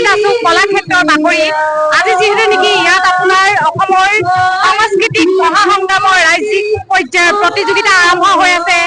উপস্থিত আছো কলাক্ষেত্ৰৰ বাকৰিত। আজি যিহেতু নেকি ইয়াত আপোনাৰ অসমৰ সাংস্কৃতিক মহাসংগ্ৰামৰ ৰাজ্যিক পৰ্যায়ৰ প্ৰতিযোগিতা আৰম্ভ হৈ আছে।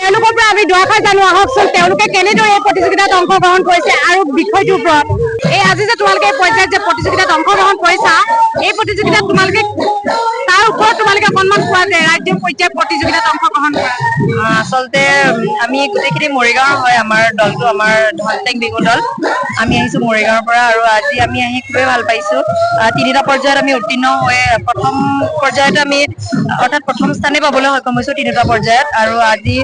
তেওঁলোকৰ পৰা আমি দুআষাৰ জানো আহকচোন, তেওঁলোকে কেনেদৰে এই প্ৰতিযোগিতাত অংশগ্ৰহণ কৰিছে আৰু বিষয়টোৰ ওপৰত। এই আজি যে তোমালোকে এই পৰ্যায়ত যে প্ৰতিযোগিতাত অংশগ্ৰহণ কৰিছা, এই প্ৰতিযোগিতাত তোমালোকে তাৰ ওপৰত তোমালোকে সন্মান পোৱা যে ৰাজ্যিক পৰ্যায়ৰ প্ৰতিযোগিতাত অংশগ্ৰহণ কৰা। আচলতে আমি গোটেইখিনি মৰিগাঁৱৰ হয়, আমাৰ দলটো আমাৰ ধনটেক বিহু দল। আমি আহিছো মৰিগাঁৱৰ পৰা আৰু আজি আমি আহি খুবেই ভাল পাইছো। তিনিটা পৰ্যায়ত আমি উত্তীৰ্ণ হৈ প্ৰথম পৰ্যায়ত আমি অৰ্থাৎ প্ৰথম স্থানে পাবলৈ সক্ষম হৈছো তিনিটা পৰ্যায়ত, আৰু আজি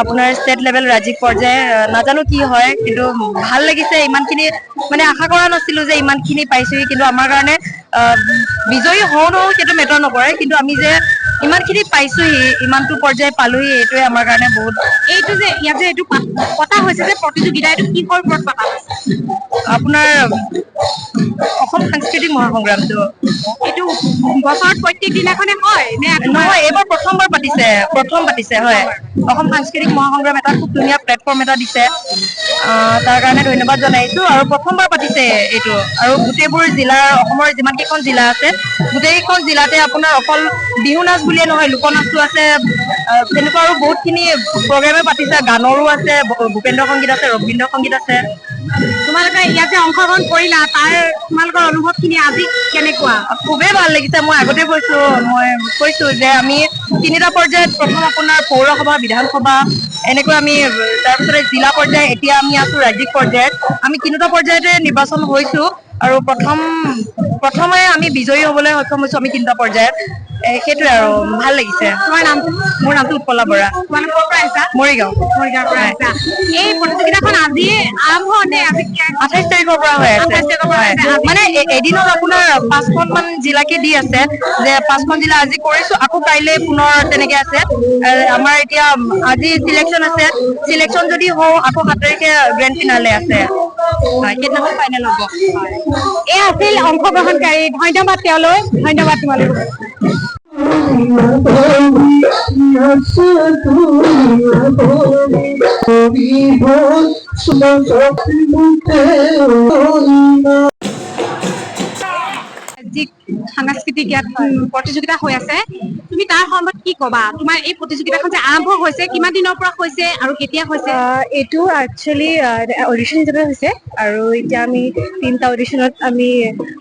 আপোনাৰ ষ্টেট লেভেল ৰাজ্যিক পৰ্যায় নাজানো কি হয়, কিন্তু ভাল লাগিছে। ইমানখিনি মানে আশা কৰা নাছিলো যে ইমানখিনি পাইছোহি, কিন্তু আমাৰ কাৰণে বিজয়ী হওঁ নহওঁ সেইটো মেটাৰ নকৰে, কিন্তু আমি যে ইমানখিনি পাইছোহি, ইমানটো পৰ্যায় পালোহি, এইটোৱে আমাৰ কাৰণে বহুত। এইটো যে ইয়াত যে এইটো পতা হৈছে যে প্ৰতিযোগিতা, এইটো কিহৰ ওপৰত পতা হৈছে? আপোনাৰ অসম সাংস্কৃতিক মহাসংগ্ৰামটো। এইটো বছৰত প্ৰত্যেক দিনাখনে হয় নে? নহয়, এইবাৰ প্ৰথম পাতিছে হয়। অসম সাংস্কৃতিক মহাসংগ্ৰাম এটা খুব ধুনীয়া প্লেটফৰ্ম এটা দিছে, তাৰ কাৰণে ধন্যবাদ জনাইছো। আৰু প্ৰথমবাৰ পাতিছে এইটো, আৰু গোটেইবোৰ জিলাৰ, অসমৰ যিমান কেইখন জিলা আছে গোটেইকেইখন জিলাতে আপোনাৰ অকল বিহু নাচ বুলিয়ে নহয়, লোক নাচো আছে, তেনেকুৱা আৰু বহুতখিনি প্ৰগ্ৰেমে পাতিছে। গানৰো আছে, ভূপেন্দ্ৰ সংগীত আছে, ৰবীন্দ্ৰ সংগীত আছে। তোমালোকে ইয়াত যে অংশগ্ৰহণ কৰিলা, তাৰ তোমালোকৰ অনুভৱ খিনি আজি কেনেকুৱা? খুবেই ভাল লাগিছে। মই আগতে কৈছো যে আমি তিনিটা পৰ্যায়ত, প্ৰথম আপোনাৰ পৌৰসভা, বিধানসভা, এনেকৈ আমি তাৰপিছতে জিলা পৰ্যায়, এতিয়া আমি আছো ৰাজ্যিক পৰ্যায়ত। আমি তিনিটা পৰ্যায়তে নিৰ্বাচন হৈছো, আৰু প্ৰথমে আমি বিজয়ী হবলৈ সক্ষম হৈছো আমি তিনিটা পৰ্যায়ত। সেইটোৱে আৰু ভাল লাগিছে। তোমাৰ নামটো? মোৰ নামটো উৎপলা বৰা। তোমালোক ক'ৰ পৰা আহিছা? মৰিগাঁও। মৰিগাঁৱৰ পৰা আহিছা। এই প্ৰতিযোগিতাখন আজি আৰম্ভ নে? আজি 28 তাৰিখৰ পৰা হৈ আছে। মানে এদিনত আপোনাৰ 5খন মান জিলাকে দি আছে, যে 5খন জিলা আজি কৰিছো, আকৌ কাইলৈ পুনৰ তেনেকে আছে। আমাৰ এতিয়া আজি চিলেকশ্যন আছে, চিলেকশ্যন যদি হওঁ আকৌ 7 তাৰিখে গ্ৰেণ্ড ফিনালে আছে, সেইদিনাখন ফাইনেল হ'ব। এই আছিল অংশগ্ৰহণকাৰী, ধন্যবাদ তেওঁলৈ, ধন্যবাদ তোমালোকক। সাংস্কৃতিক ইয়াত প্ৰতিযোগিতা হৈ আছে, তুমি তাৰ সময়ত কি কবা? তোমাৰ এই প্ৰতিযোগিতাখন যে আৰম্ভ হৈছে, কিমান দিনৰ পৰা হৈছে আৰু কেতিয়া হৈছে? এইটো একচুৱেলি অডিশ্যন হিচাপে হৈছে, আৰু এতিয়া আমি 3টা অডিশ্যনত আমি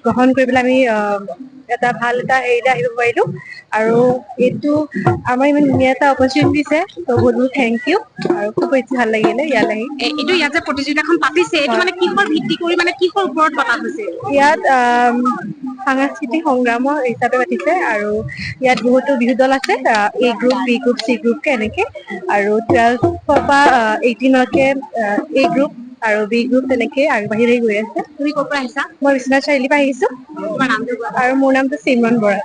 গ্ৰহণ কৰি পেলাই আমি এটা ভাল এটা হেৰিলৈ আহিব পাৰিলো, আৰু এইটো আমাৰ ইমান ধুনীয়া এটা অপৰচুনিটি দিছে, ত' বহুত বহুত থেংক ইউ, আৰু খুব বেছি ভাল লাগিলে ইয়ালৈ আহি। এইটো ইয়াত যে প্ৰতিযোগিতাখন পাতিছে, এইটো মানে কিহৰ ভিত্তি কৰি, মানে কিহৰ ওপৰত পতা হৈছে? ইয়াত সাংস্কৃতিক সংগ্ৰামৰ হিচাপে পাতিছে, আৰু ইয়াত বহুতো বিহু দল আছে, এ গ্ৰুপ, বি গ্ৰুপ, চি গ্ৰুপকে এনেকে, আৰু 12ৰ পৰা 18লৈকে এ গ্ৰুপ আৰু বি গ্ৰুপ তেনেকে আগবাঢ়ি গৈ আছে। তুমি ক'ৰ পৰা আহিছা? মই বিশ্বনাথ চাৰিআলিৰ পৰা আহিছো। তোমাৰ নামটো কোৱা? আৰু মোৰ নামটো চিমৰন বৰা।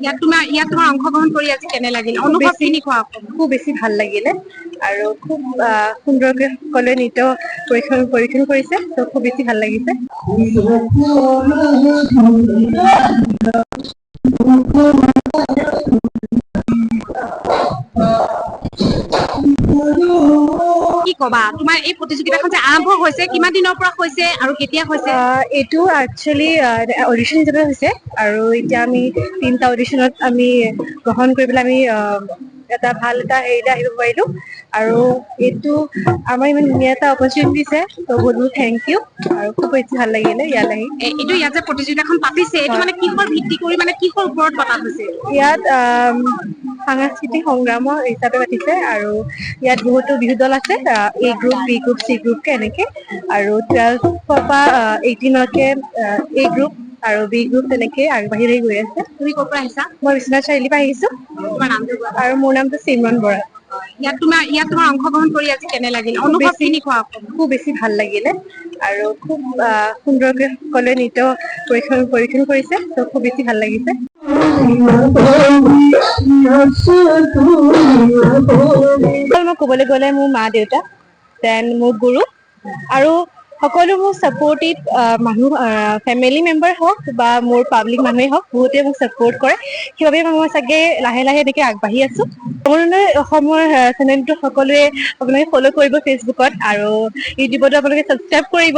ইয়াত তোমাৰ অংশগ্ৰহণ কৰি আজি কেনে লাগিল? অনুভৱ খিনি কোৱা। খুব বেছি ভাল লাগিলে, আৰু খুব সুন্দৰকে সকলোৱে নৃত্য পৰিৱেশন কৰিছে, ত' খুব বেছি ভাল লাগিছে। কি কবা? তোমাৰ এই প্ৰতিযোগিতাখন যে আৰম্ভ হৈছে, কিমান দিনৰ পৰা হৈছে আৰু কেতিয়া হৈছে? এইটো একচুৱেলি অডিশ্যন হিচাপে হৈছে, আৰু এতিয়া আমি 3টা অডিশ্যনত আমি গ্ৰহণ কৰি পেলাই আমি এটা ভাল এটা হেৰিলৈ আহিব পাৰিলো, আৰু এইটো আমাৰ ইমান ধুনীয়া এটা অপৰচুনিটি দিছে, ত' বহুত বহুত থেংক ইউ, আৰু খুব বেছি ভাল লাগিলে ইয়ালৈ আহি। এইটো ইয়াত যে প্ৰতিযোগিতাখন পাতিছে, এইটো মানে কিহৰ ভিত্তি কৰি, মানে কিহৰ ওপৰত পতা হৈছে? ইয়াত সাংস্কৃতিক সংগ্ৰামৰ হিচাপে পাতিছে, আৰু ইয়াত বহুতো বিহু দল আছে, এ গ্ৰুপ, বি গ্ৰুপ, চি গ্ৰুপকে এনেকে, আৰু 12ৰ পৰা 18লৈকে এ গ্ৰুপ আৰু বি গ্ৰুপ তেনেকে আগবাঢ়ি গৈ আছে। তুমি ক'ৰ পৰা আহিছা? মই বিশ্বনাথ চাৰিআলিৰ পৰা আহিছো। তোমাৰ নামটো কোৱা? আৰু মোৰ নামটো চিমৰন বৰা। ইয়াত তোমাৰ অংশগ্ৰহণ কৰি আজি কেনে লাগিল? অনুভৱ খিনি কোৱা। খুব বেছি ভাল লাগিলে, আৰু খুব সুন্দৰকে সকলোৱে নৃত্য পৰিৱেশন কৰিছে, ত' খুব বেছি ভাল লাগিছে। মই ক'বলৈ গ'লে মোৰ মা দেউতা, দেন মোৰ গুৰু, আৰু সকলো মোৰ ছাপৰ্টিভ মানুহ, ফেমিলি মেম্বাৰ হওক বা মোৰ পাব্লিক মানুহেই হওক, বহুতে মোক ছাপৰ্ট কৰে। সেইবাবে মই চাগে লাহে লাহে এনেকৈ আগবাঢ়ি আছো। অমৰলৈ অসমৰ চেনেলটো সকলোৱে আপোনালোকে ফ'ল' কৰিব ফেচবুকত, আৰু ইউটিউবতো আপোনালোকে ছাবস্ক্ৰাইব কৰিব,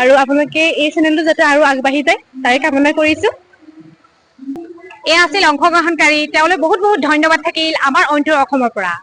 আৰু আপোনালোকে এই চেনেলটো যাতে আৰু আগবাঢ়ি যায় তাৰে কামনা কৰিছো। এয়া আছিল অংশগ্ৰহণকাৰী, তেওঁলৈ বহুত বহুত ধন্যবাদ থাকিল আমাৰ অইনটোৰ অসমৰ পৰা।